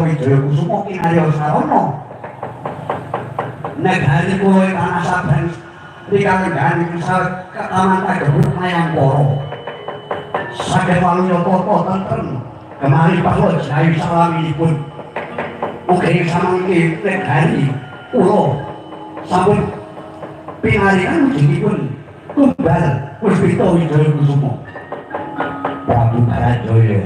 Wijaya Kusuma kinarya sarana negari kula tanah saban rikala kisah ketaman kagebut Mayangkara saged waluyata tenten kemari bahwa jayu salaminipun ugi samangke negari kula sampun pinarikan ujungipun tumbal Puspita Wijaya Kusuma Prabu Barajaya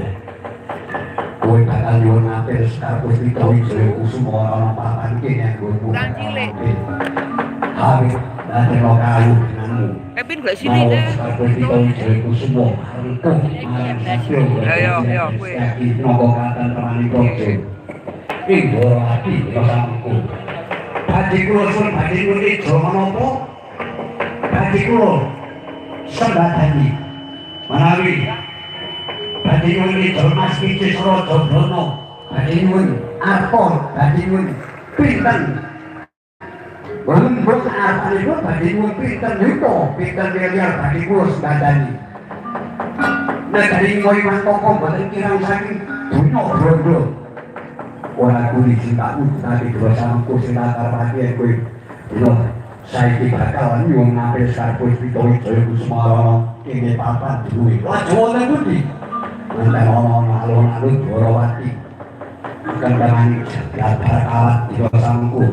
kowe bakal nyuwun apil sekar Puspita Wijaya Kusuma ana papan kene nggonmu Habis dari lokalu denganmu Kevin gak sini deh sekar Puspita Wijaya Kusuma haripun marang sasyo ayo nopo katan temani proje Indoro hati rasaku Badi kula sun badi kula jama napa badi kula sembadani menawi badi kula Mas Kici Sraja Brana badi nyuwun arpa badi nyuwun pinten Wong arpanipun badi nyuwun pinten yuta pinten miliar badi kula sembadani negari kowe mantoko mboten kirang saking dunya brondo ora kuli cintaku tapi dua samangku sing karepake kowe lho saiki bakal nyuwun apil sekar Puspita Wijaya Kusuma kene papan duwe aja wonten pundi wonten ana alun-alun Dwarawati kandhane jagat kawat dua samangku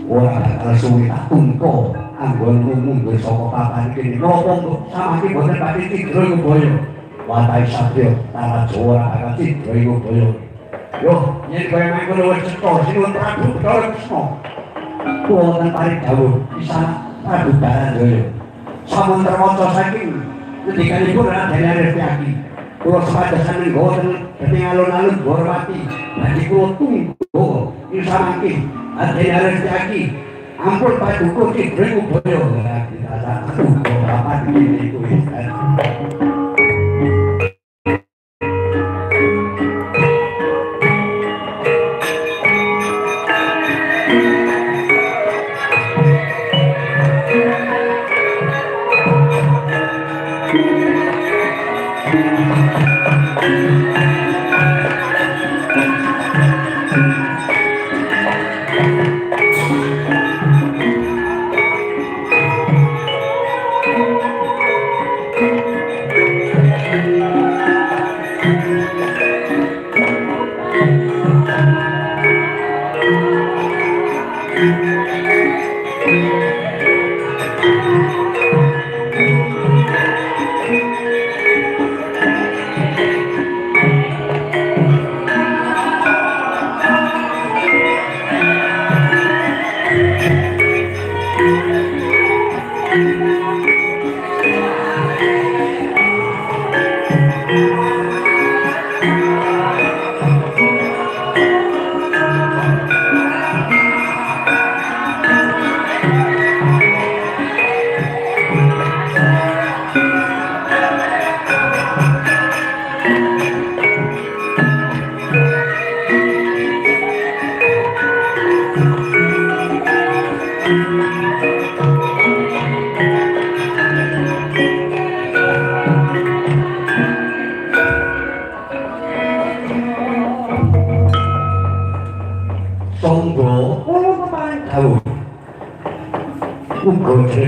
ora bakal suwi tak tungko anggon mundur saka papan kene napa samangke boten badhe cidra Ngobaya watai satya tanah Jawa bakal cidra Ngobaya yo yen kowe mangkono wis cetha sinuwun Prabu Bathara Kresna wonten paring dawuh bisa Prabu Barajaya sampun terwaca saking ngendikanipun Raden Arjati kula sepadosan nggawa dhateng alun-alun Dwarawati badhe kula tunggu ing samangke Raden Arjati ampun paduka cidra Ngobaya kita sak tunggu papan iki kuwi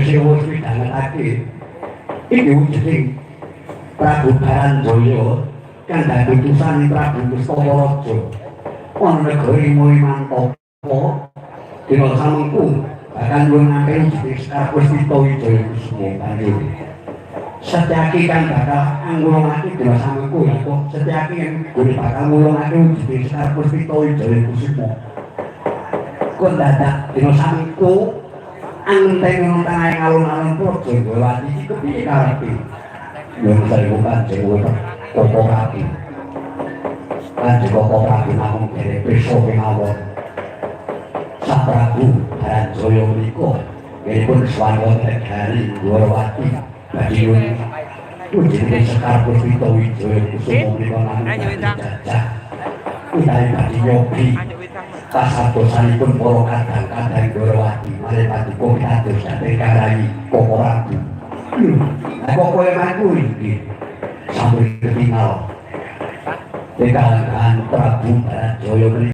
Sewu midhangetake iki wujuding Prabu Barajaya kang dadi utusan Prabu Pustaparaja ana negari Mantapa dina samengku bakal nyuwunake wujuding sekar Puspita Wijaya Kusuma kanjeng Setyaki kang bakal ngulungake dina samengku ya kok Setyaki yang gune bakal ngulungake wujuding sekar Puspita Wijaya Kusuma kok dadak dina samengku anteng tengah alun-alun Praja Dwarawati iki kepiye karepe yen saya kanjeng Koko Prabu kanjeng Koko Prabu namung dere pirsa kemawon Sang Prabu Barajaya menika nggihipun swanten negari Dwarawati badhe wujudipun sekar Puspita Wijaya Kusuma menika namung jajah utawi badhe nyobi kasadosanipun para kadang-kadang Dwarawati malih paduka pitados dhateng Karayi Koko Prabu. Lah kok kowe mlaku iki sampun ketingal. Kekalangan Prabu Barat Jaya